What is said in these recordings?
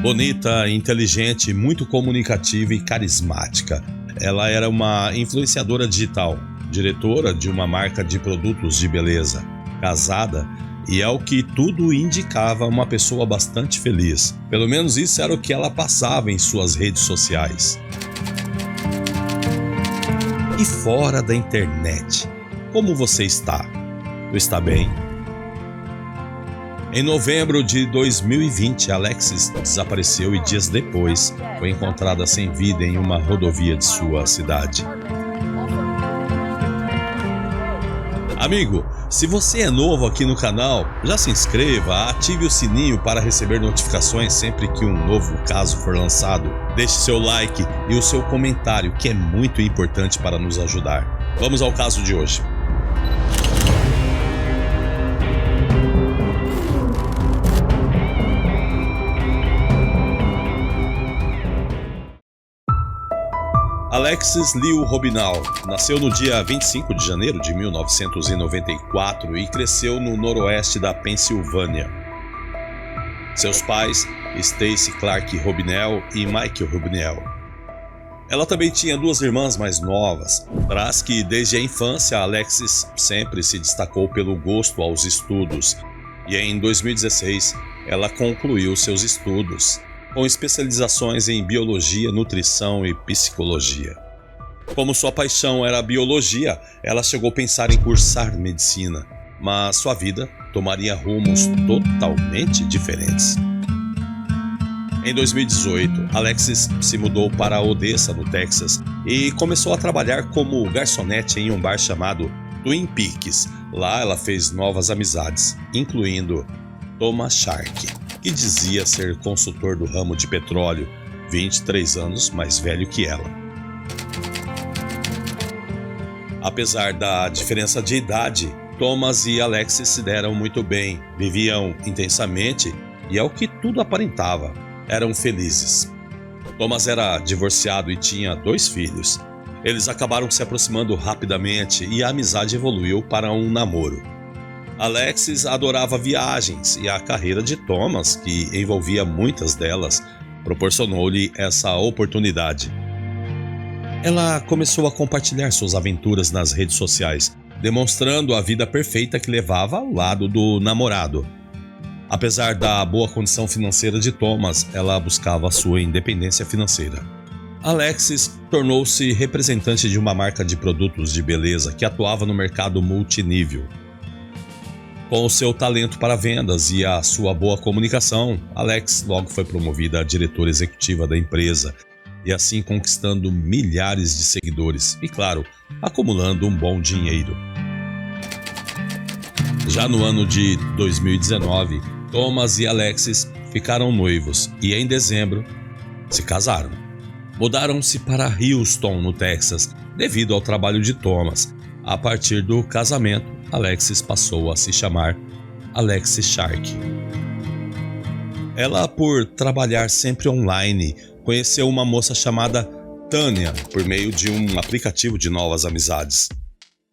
Bonita, inteligente, muito comunicativa e carismática. Ela era uma influenciadora digital, diretora de uma marca de produtos de beleza, casada e, ao que tudo indicava, uma pessoa bastante feliz. Pelo menos isso era o que ela passava em suas redes sociais. E fora da internet, como você está? Tu está bem? Em novembro de 2020, Alexis desapareceu e dias depois foi encontrada sem vida em uma rodovia de sua cidade. Amigo, se você é novo aqui no canal, já se inscreva, ative o sininho para receber notificações sempre que um novo caso for lançado. Deixe seu like e o seu comentário, que é muito importante para nos ajudar. Vamos ao caso de hoje. Alexis Liu Robinau nasceu no dia 25 de janeiro de 1994 e cresceu no noroeste da Pensilvânia. Seus pais, Stacy Clark Robinell e Michael Robinell. Ela também tinha duas irmãs mais novas, traz que desde a infância Alexis sempre se destacou pelo gosto aos estudos e em 2016 ela concluiu seus estudos, com especializações em biologia, nutrição e psicologia. Como sua paixão era a biologia, ela chegou a pensar em cursar medicina, mas sua vida tomaria rumos totalmente diferentes. Em 2018, Alexis se mudou para Odessa, no Texas, e começou a trabalhar como garçonete em um bar chamado Twin Peaks. Lá ela fez novas amizades, incluindo Thomas Shark, que dizia ser consultor do ramo de petróleo, 23 anos mais velho que ela. Apesar da diferença de idade, Thomas e Alexis se deram muito bem, viviam intensamente e, ao que tudo aparentava, eram felizes. Thomas era divorciado e tinha 2 filhos. Eles acabaram se aproximando rapidamente e a amizade evoluiu para um namoro. Alexis adorava viagens e a carreira de Thomas, que envolvia muitas delas, proporcionou-lhe essa oportunidade. Ela começou a compartilhar suas aventuras nas redes sociais, demonstrando a vida perfeita que levava ao lado do namorado. Apesar da boa condição financeira de Thomas, ela buscava sua independência financeira. Alexis tornou-se representante de uma marca de produtos de beleza que atuava no mercado multinível. Com o seu talento para vendas e a sua boa comunicação, Alex logo foi promovida a diretora executiva da empresa e assim conquistando milhares de seguidores e, claro, acumulando um bom dinheiro. Já no ano de 2019, Thomas e Alexis ficaram noivos e em dezembro se casaram. Mudaram-se para Houston, no Texas, devido ao trabalho de Thomas. A partir do casamento, Alexis passou a se chamar Alexis Shark. Ela, por trabalhar sempre online, conheceu uma moça chamada Tânia por meio de um aplicativo de novas amizades.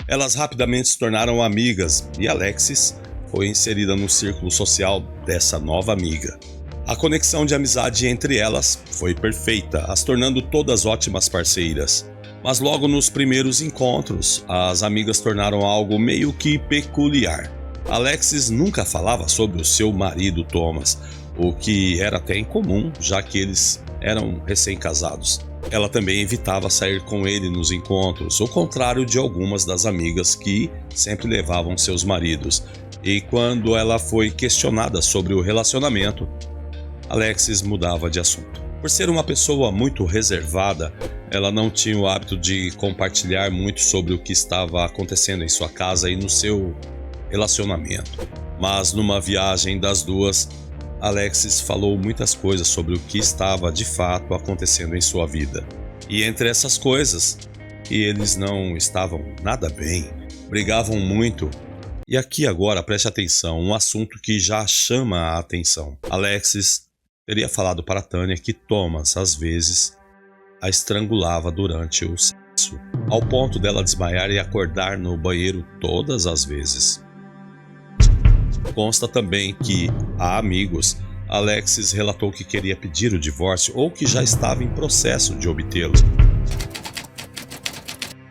Elas rapidamente se tornaram amigas e Alexis foi inserida no círculo social dessa nova amiga. A conexão de amizade entre elas foi perfeita, as tornando todas ótimas parceiras. Mas logo nos primeiros encontros, as amigas tornaram algo meio que peculiar. Alexis nunca falava sobre o seu marido Thomas, o que era até incomum, já que eles eram recém-casados. Ela também evitava sair com ele nos encontros, ao contrário de algumas das amigas que sempre levavam seus maridos. E quando ela foi questionada sobre o relacionamento, Alexis mudava de assunto. Por ser uma pessoa muito reservada, ela não tinha o hábito de compartilhar muito sobre o que estava acontecendo em sua casa e no seu relacionamento. Mas numa viagem das duas, Alexis falou muitas coisas sobre o que estava de fato acontecendo em sua vida. E entre essas coisas, que eles não estavam nada bem, brigavam muito. E aqui agora preste atenção, um assunto que já chama a atenção. Alexis teria falado para Tânia que Thomas, às vezes, a estrangulava durante o sexo, ao ponto dela desmaiar e acordar no banheiro todas as vezes. Consta também que há amigos Alexis relatou que queria pedir o divórcio ou que já estava em processo de obtê-lo.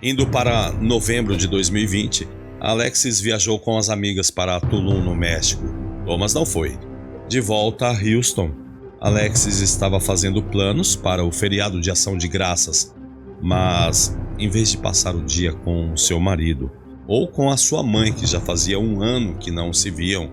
Indo para novembro de 2020, Alexis viajou com as amigas para Tulum, no México. Thomas não foi. De volta a Houston, Alexis estava fazendo planos para o feriado de Ação de Graças, mas em vez de passar o dia com seu marido ou com a sua mãe, que já fazia 1 ano que não se viam,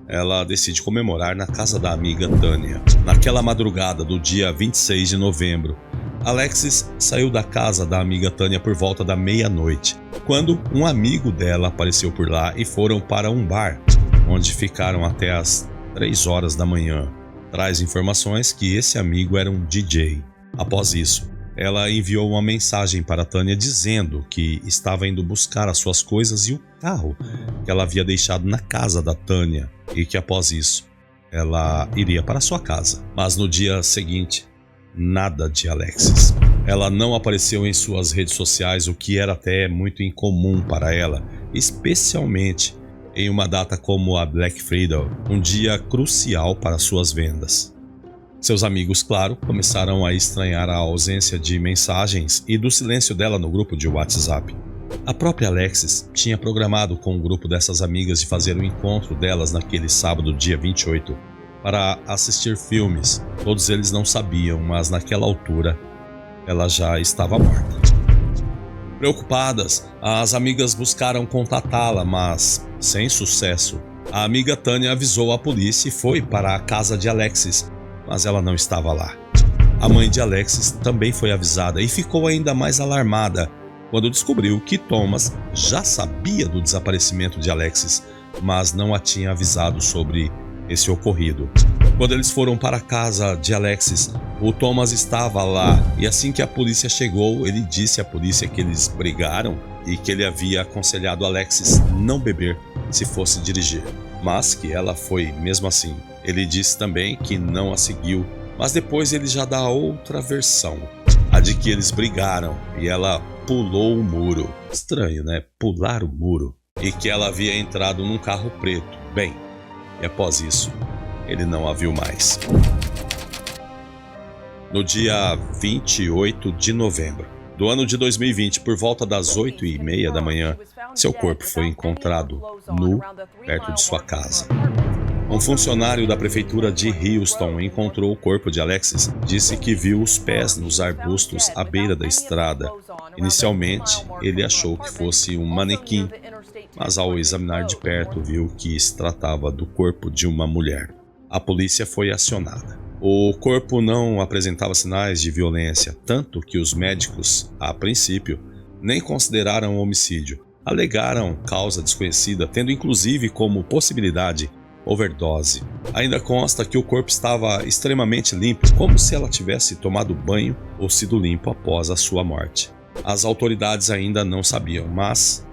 ela decide comemorar na casa da amiga Tânia. Naquela madrugada do dia 26 de novembro, Alexis saiu da casa da amiga Tânia por volta da meia-noite, quando um amigo dela apareceu por lá e foram para um bar, onde ficaram até as 3 horas da manhã. Traz informações que esse amigo era um DJ. Após isso, ela enviou uma mensagem para Tânia dizendo que estava indo buscar as suas coisas e o carro que ela havia deixado na casa da Tânia, e que após isso ela iria para sua casa. Mas no dia seguinte, nada de Alexis. Ela não apareceu em suas redes sociais, o que era até muito incomum para ela, especialmente em uma data como a Black Friday, um dia crucial para suas vendas. Seus amigos, claro, começaram a estranhar a ausência de mensagens e do silêncio dela no grupo de WhatsApp. A própria Alexis tinha programado com o grupo dessas amigas de fazer um encontro delas naquele sábado, dia 28, para assistir filmes. Todos eles não sabiam, mas naquela altura ela já estava morta. Preocupadas, as amigas buscaram contatá-la, mas sem sucesso. A amiga Tânia avisou a polícia e foi para a casa de Alexis, mas ela não estava lá. A mãe de Alexis também foi avisada e ficou ainda mais alarmada quando descobriu que Thomas já sabia do desaparecimento de Alexis, mas não a tinha avisado sobre esse ocorrido. Quando eles foram para a casa de Alexis, o Thomas estava lá e assim que a polícia chegou, ele disse à polícia que eles brigaram e que ele havia aconselhado Alexis não beber se fosse dirigir, mas que ela foi mesmo assim. Ele disse também que não a seguiu, mas depois ele já dá outra versão, a de que eles brigaram e ela pulou o muro. Estranho, né? Pular o muro. E que ela havia entrado num carro preto. Bem, e após isso, ele não a viu mais. No dia 28 de novembro do ano de 2020, por volta das 8h30 da manhã, seu corpo foi encontrado nu perto de sua casa. Um funcionário da prefeitura de Houston encontrou o corpo de Alexis. Disse que viu os pés nos arbustos à beira da estrada. Inicialmente, ele achou que fosse um manequim, mas ao examinar de perto viu que se tratava do corpo de uma mulher. A polícia foi acionada. O corpo não apresentava sinais de violência, tanto que os médicos, a princípio, nem consideraram homicídio. Alegaram causa desconhecida, tendo inclusive como possibilidade overdose. Ainda consta que o corpo estava extremamente limpo, como se ela tivesse tomado banho ou sido limpo após a sua morte. As autoridades ainda não sabiam, mas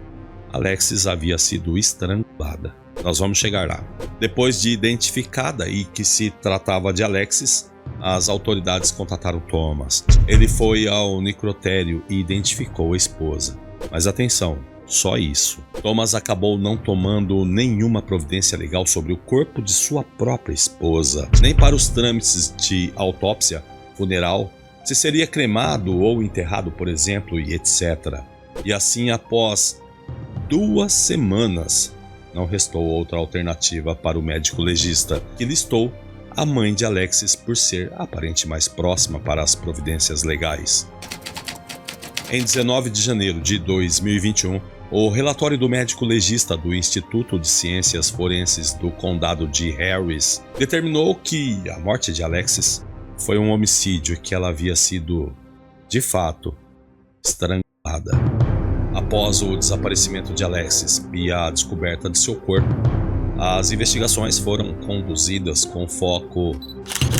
Alexis havia sido estrangulada. Nós vamos chegar lá. Depois de identificada e que se tratava de Alexis, as autoridades contataram Thomas. Ele foi ao necrotério e identificou a esposa. Mas atenção, só isso. Thomas acabou não tomando nenhuma providência legal sobre o corpo de sua própria esposa, nem para os trâmites de autópsia, funeral, se seria cremado ou enterrado, por exemplo, e etc. E assim, após 2 semanas, não restou outra alternativa para o médico legista, que listou a mãe de Alexis por ser a parente mais próxima para as providências legais. Em 19 de janeiro de 2021, o relatório do médico legista do Instituto de Ciências Forenses do Condado de Harris determinou que a morte de Alexis foi um homicídio e que ela havia sido, de fato, estrangulada. Após o desaparecimento de Alexis e a descoberta de seu corpo, as investigações foram conduzidas com foco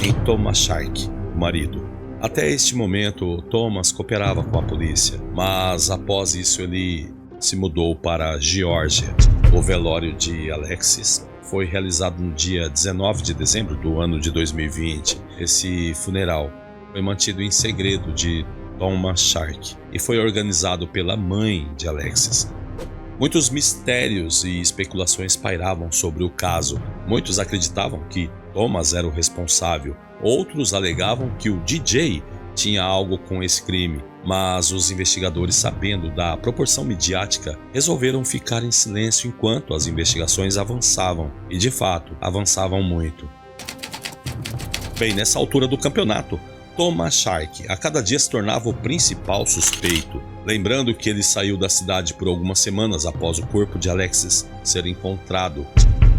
em Thomas Shark, o marido. Até este momento, Thomas cooperava com a polícia, mas após isso ele se mudou para a Geórgia. O velório de Alexis foi realizado no dia 19 de dezembro do ano de 2020. Esse funeral foi mantido em segredo de Thomas Shark e foi organizado pela mãe de Alexis. Muitos mistérios e especulações pairavam sobre o caso. Muitos acreditavam que Thomas era o responsável, outros alegavam que o DJ tinha algo com esse crime, mas os investigadores, sabendo da proporção midiática, resolveram ficar em silêncio enquanto as investigações avançavam, e de fato avançavam muito. Bem, nessa altura do campeonato, Thomas Sharkey a cada dia se tornava o principal suspeito. Lembrando que ele saiu da cidade por algumas semanas após o corpo de Alexis ser encontrado,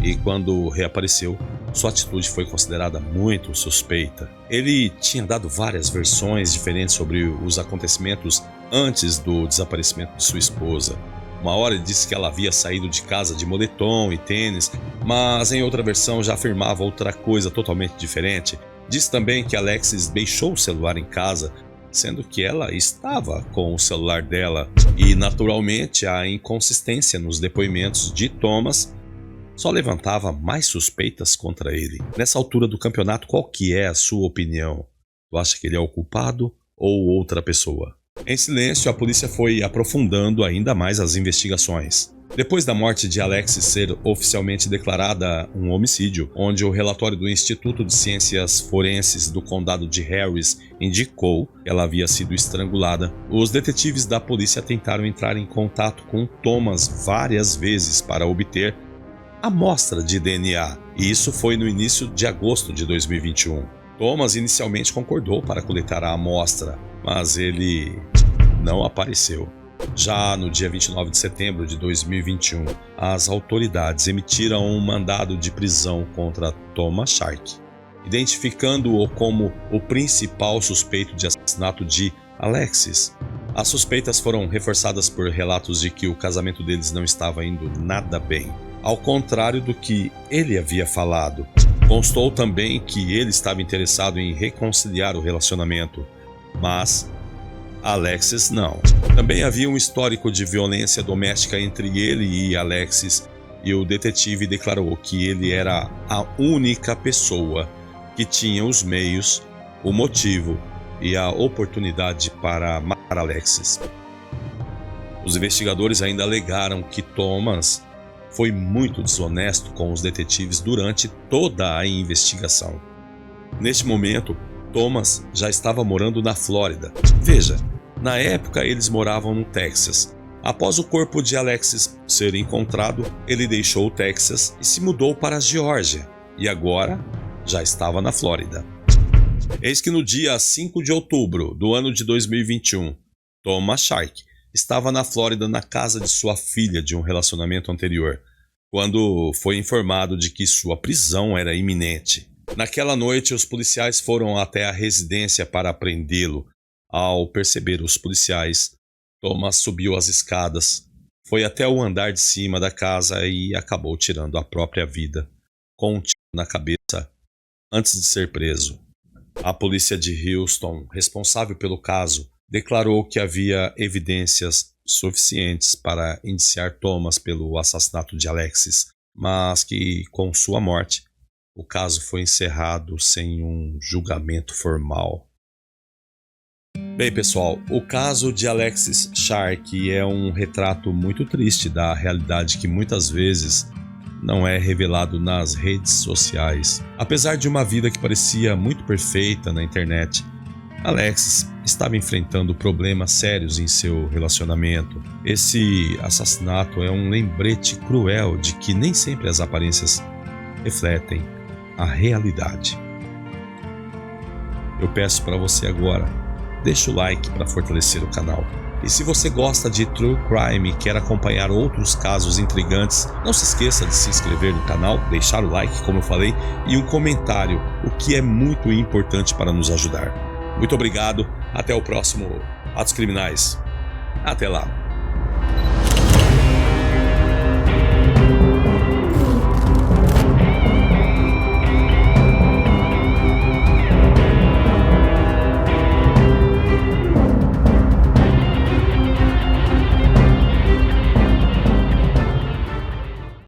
e quando reapareceu, sua atitude foi considerada muito suspeita. Ele tinha dado várias versões diferentes sobre os acontecimentos antes do desaparecimento de sua esposa. Uma hora ele disse que ela havia saído de casa de moletom e tênis, mas em outra versão já afirmava outra coisa totalmente diferente. Diz também que Alexis deixou o celular em casa, sendo que ela estava com o celular dela. E naturalmente a inconsistência nos depoimentos de Thomas só levantava mais suspeitas contra ele. Nessa altura do campeonato, qual que é a sua opinião? Tu acha que ele é o culpado ou outra pessoa? Em silêncio, a polícia foi aprofundando ainda mais as investigações. Depois da morte de Alexis ser oficialmente declarada um homicídio, onde o relatório do Instituto de Ciências Forenses do Condado de Harris indicou que ela havia sido estrangulada, os detetives da polícia tentaram entrar em contato com Thomas várias vezes para obter amostra de DNA, e isso foi no início de agosto de 2021. Thomas inicialmente concordou para coletar a amostra, mas ele não apareceu. Já no dia 29 de setembro de 2021, as autoridades emitiram um mandado de prisão contra Thomas Sharkey, identificando-o como o principal suspeito de assassinato de Alexis. As suspeitas foram reforçadas por relatos de que o casamento deles não estava indo nada bem, ao contrário do que ele havia falado. Constou também que ele estava interessado em reconciliar o relacionamento, mas Alexis não. Também havia um histórico de violência doméstica entre ele e Alexis, e o detetive declarou que ele era a única pessoa que tinha os meios, o motivo e a oportunidade para matar Alexis. Os investigadores ainda alegaram que Thomas foi muito desonesto com os detetives durante toda a investigação. Neste momento, Thomas já estava morando na Flórida. Veja, na época eles moravam no Texas. Após o corpo de Alexis ser encontrado, ele deixou o Texas e se mudou para a Geórgia, e agora já estava na Flórida. Eis que no dia 5 de outubro do ano de 2021, Thomas Sharkey estava na Flórida na casa de sua filha de um relacionamento anterior, quando foi informado de que sua prisão era iminente. Naquela noite, os policiais foram até a residência para prendê-lo. Ao perceber os policiais, Thomas subiu as escadas, foi até o andar de cima da casa e acabou tirando a própria vida, com um tiro na cabeça, antes de ser preso. A polícia de Houston, responsável pelo caso, declarou que havia evidências suficientes para indiciar Thomas pelo assassinato de Alexis, mas que, com sua morte, o caso foi encerrado sem um julgamento formal. Bem, pessoal, o caso de Alexis Sharkey é um retrato muito triste da realidade que muitas vezes não é revelado nas redes sociais. Apesar de uma vida que parecia muito perfeita na internet, Alexis estava enfrentando problemas sérios em seu relacionamento. Esse assassinato é um lembrete cruel de que nem sempre as aparências refletem a realidade. Eu peço para você agora, deixa o like para fortalecer o canal. E se você gosta de True Crime e quer acompanhar outros casos intrigantes, não se esqueça de se inscrever no canal, deixar o like, como eu falei, e um comentário, o que é muito importante para nos ajudar. Muito obrigado, até o próximo Atos Criminais. Até lá!